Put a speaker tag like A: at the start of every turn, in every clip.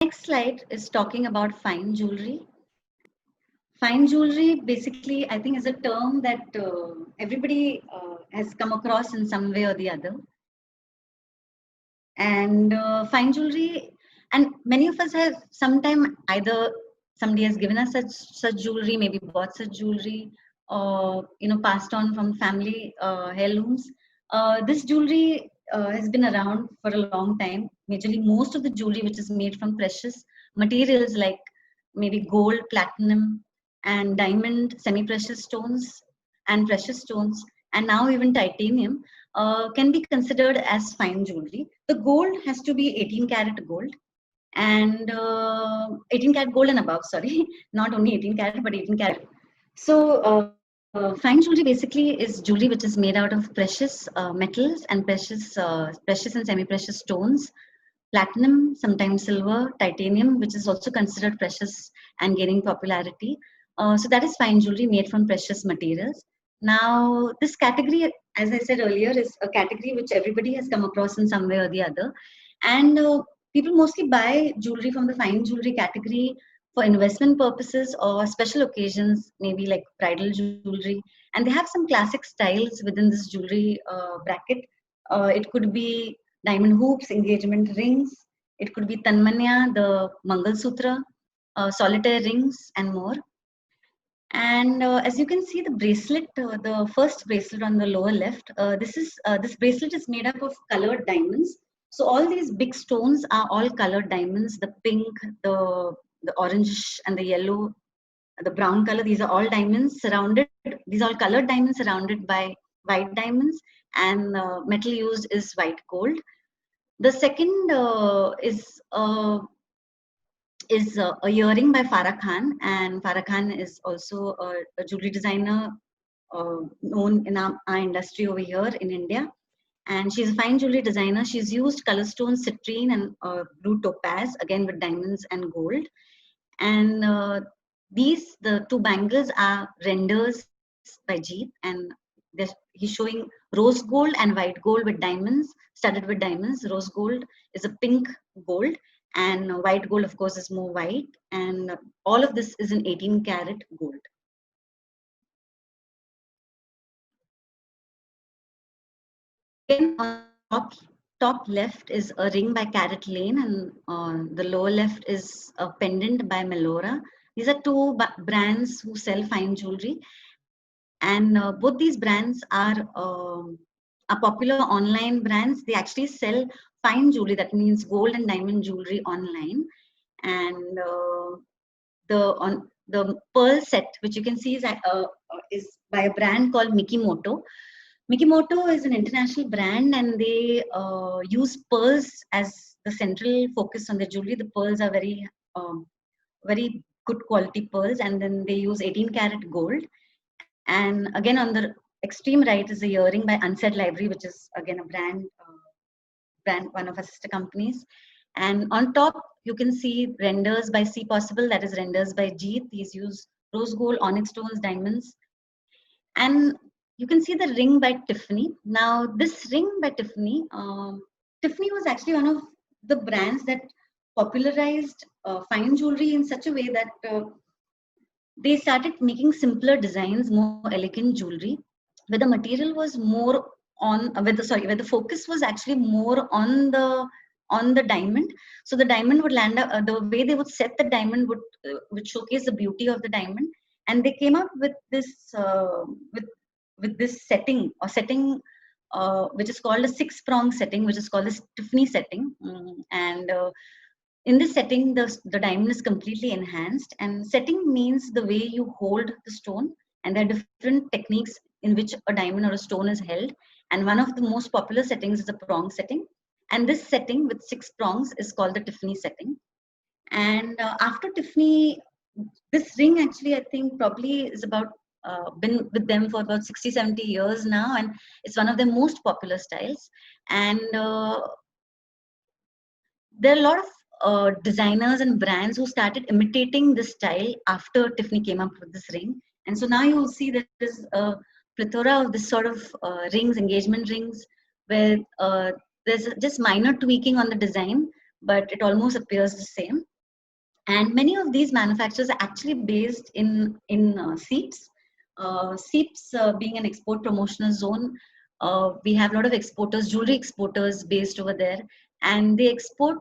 A: Next slide is talking about fine jewelry. Fine jewelry basically, I think, is a term that everybody has come across in some way or the other. And fine jewelry, and many of us have sometime either somebody has given us such jewelry, maybe bought such jewelry, or passed on from family heirlooms. This jewelry has been around for a long time. Majorly, most of the jewelry which is made from precious materials like maybe gold, platinum, and diamond, semi-precious stones, and precious stones, and now even titanium can be considered as fine jewelry. The gold has to be 18 karat gold and 18 karat gold and above, sorry, not only 18 karat but 18 karat. So fine jewelry basically is jewelry which is made out of precious metals and precious and semi-precious stones, platinum, sometimes silver, titanium, which is also considered precious and gaining popularity. So that is fine jewelry made from precious materials. Now, this category, as I said earlier, is a category which everybody has come across in some way or the other. And people mostly buy jewelry from the fine jewelry category for investment purposes or special occasions, maybe like bridal jewelry. And they have some classic styles within this jewelry bracket. It could be diamond hoops, engagement rings. It could be Tanmanya, the Mangal Sutra, solitaire rings, and more. And as you can see, the bracelet, the first bracelet on the lower left, this bracelet is made up of colored diamonds. So all these big stones are all colored diamonds. The pink, the orange, and the yellow, the brown color. These are all diamonds surrounded. These are all colored diamonds surrounded by white diamonds, and metal used is white gold. The second is a earring by Farah Khan, and Farah Khan is also a jewelry designer known in our industry over here in India. And she's a fine jewelry designer. She's used color stones, citrine, and blue topaz, again with diamonds and gold. And the two bangles are renders by Jeet, and he's showing rose gold and white gold with diamonds, studded with diamonds. Rose gold is a pink gold, and white gold, of course, is more white. And all of this is in 18 karat gold. Again, on top left is a ring by Carrot Lane, and on the lower left is a pendant by Melora. These are two brands who sell fine jewelry, and both these brands are popular online brands. They actually sell fine jewelry, that means gold and diamond jewelry, online. And the pearl set, which you can see, is by a brand called Mikimoto. Mikimoto is an international brand, and they use pearls as the central focus on the jewelry. The pearls are very good quality pearls, and then they use 18 karat gold. And again, on the extreme right is a earring by Unsaid Library, which is again a brand, one of our sister companies. And on top, you can see renders by See Possible, that is renders by Jeet. These use rose gold, onyx stones, diamonds. And you can see the ring by Tiffany. Now, this ring by Tiffany, Tiffany was actually one of the brands that popularized fine jewelry in such a way that they started making simpler designs, more elegant jewelry, where the material was more on, where the focus was actually more on the diamond. So the diamond would land up, the way they would set the diamond would showcase the beauty of the diamond. And they came up with this setting which is called a 6-prong setting, which is called the Tiffany setting. And in this setting, the diamond is completely enhanced. And setting means the way you hold the stone, and there are different techniques in which a diamond or a stone is held. And one of the most popular settings is the prong setting. And this setting with 6 prongs is called the Tiffany setting. And after Tiffany, this ring actually, I think, probably is about been with them for about 60-70 years now, and it's one of their most popular styles. And there are a lot of designers and brands who started imitating this style after Tiffany came up with this ring. And so now you will see there is a plethora of this sort of rings, engagement rings, where there's just minor tweaking on the design, but it almost appears the same. And many of these manufacturers are actually based in SEEPs. SEEPs being an export promotional zone, we have a lot of exporters, jewelry exporters based over there, and they export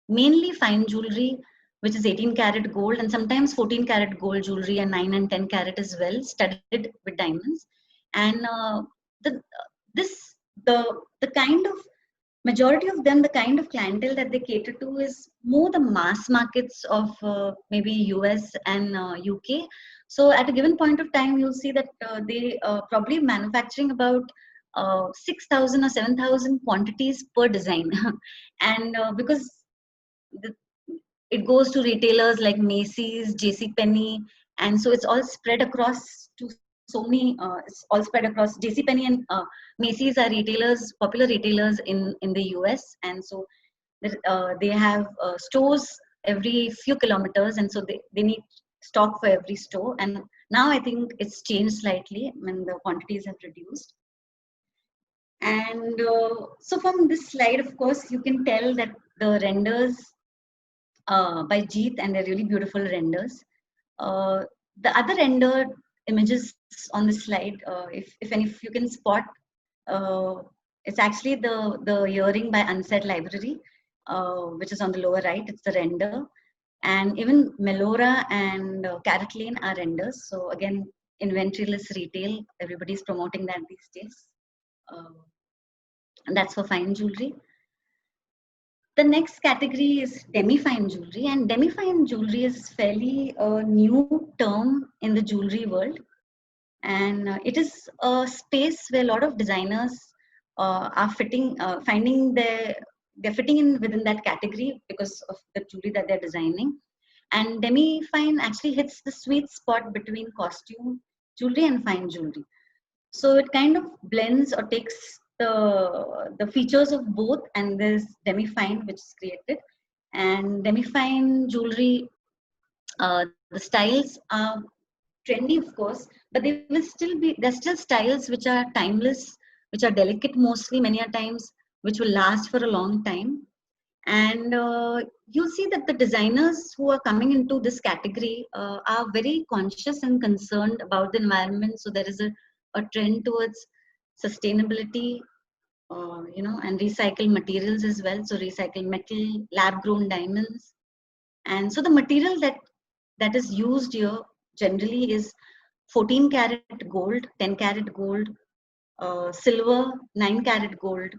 A: mainly fine jewelry, which is 18 karat gold, and sometimes 14 karat gold jewelry, and 9 and 10 karat as well, studded with diamonds. And the this the kind of majority of them, the kind of clientele that they cater to is more the mass markets of maybe US and UK. So at a given point of time, you'll see that they probably manufacturing about 6,000 or 7,000 quantities per design. And because the, it goes to retailers like Macy's, JC Penney, and so it's all spread across to so many. It's all spread across. JC Penney and Macy's are retailers, popular retailers in the US, and so they have stores every few kilometers, and so they need stock for every store. And now I think it's changed slightly when the quantities have reduced. And so from this slide, of course, you can tell that the renders by Jeet, and they're really beautiful renders. The other rendered images on this slide, if you can spot, uh, it's actually the earring by Unset Library, which is on the lower right. It's the render, and even Melora and Carrot Lane are renders. So again, inventoryless retail. Everybody's promoting that these days, and that's for fine jewelry. The next category is demi-fine jewelry, and demi-fine jewelry is fairly a new term in the jewelry world, and it is a space where a lot of designers are finding they're fitting in within that category because of the jewelry that they're designing. And demi-fine actually hits the sweet spot between costume jewelry and fine jewelry. So it kind of blends or takes the features of both, and there's demi-fine which is created. And demi-fine jewelry, the styles are trendy, of course, but they will still be, there's still styles which are timeless, which are delicate mostly, many a times, which will last for a long time. And you'll see that the designers who are coming into this category are very conscious and concerned about the environment. So there is a trend towards sustainability, and recycled materials as well. So recycled metal, lab grown diamonds. And so the material that is used here generally is 14 karat gold, 10 karat gold, silver, 9 karat gold,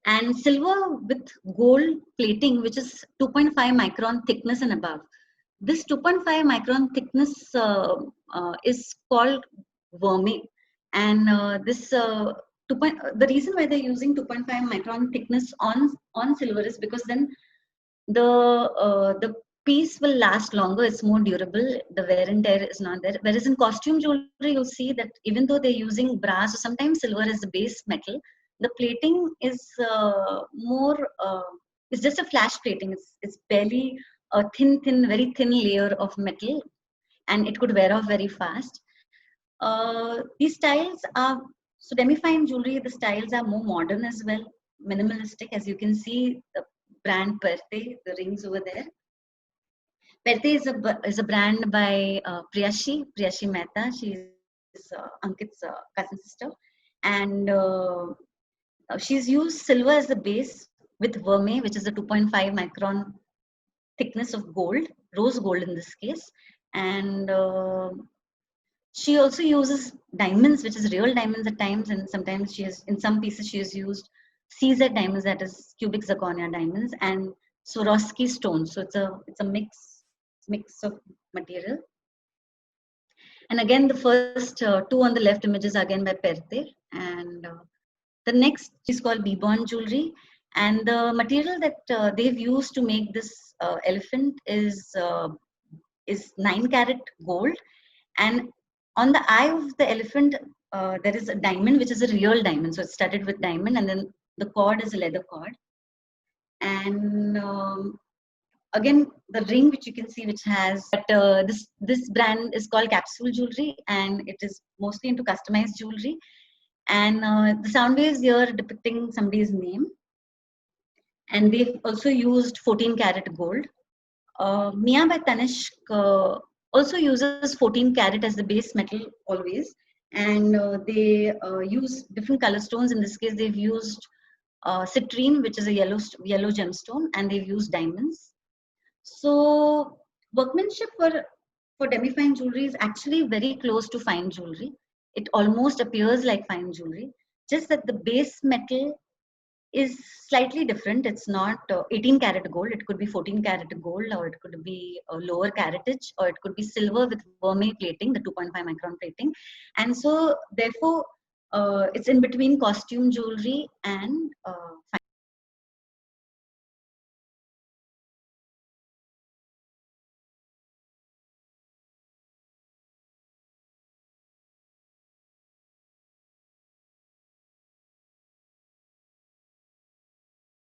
A: and silver with gold plating, which is 2.5 micron thickness and above. This 2.5 micron thickness is called vermeil, and this the reason why they're using 2.5 micron thickness on silver is because then the piece will last longer. It's more durable. The wear and tear is not there. Whereas in costume jewelry, you'll see that even though they're using brass or sometimes silver as the base metal, the plating is more. It's just a flash plating. It's barely a very thin layer of metal, and it could wear off very fast. These styles are so demi-fine jewelry. The styles are more modern as well, minimalistic, as you can see. The brand Perte, the rings over there. Perte is a brand by Priyashi Mehta. She is Ankit's cousin sister, and she's used silver as the base with vermeil, which is a 2.5 micron thickness of gold, rose gold in this case, and she also uses diamonds, which is real diamonds at times, and sometimes she has, in some pieces, she has used CZ diamonds, that is cubic zirconia diamonds, and Swarovski stones. So it's a mix of material. And again, the first two on the left images are again by Perte, and the next is called Bibon jewelry, and the material that they've used to make this elephant is 9 karat gold, and on the eye of the elephant there is a diamond, which is a real diamond. So it's studded with diamond, and then the cord is a leather cord. And again, the ring which you can see, which has this brand is called Capsule Jewelry, and it is mostly into customized jewelry. And the sound waves here depicting somebody's name, and they've also used 14 karat gold. Mia by Tanishq also uses 14 karat as the base metal always, and they use different color stones. In this case, they've used citrine, which is a yellow gemstone, and they've used diamonds. So workmanship for demi-fine jewelry is actually very close to fine jewelry. It almost appears like fine jewelry, just that the base metal is slightly different. It's not 18 karat gold. It could be 14 karat gold, or it could be a lower caratage, or it could be silver with vermeil plating, the 2.5 micron plating. And so, therefore, it's in between costume jewelry and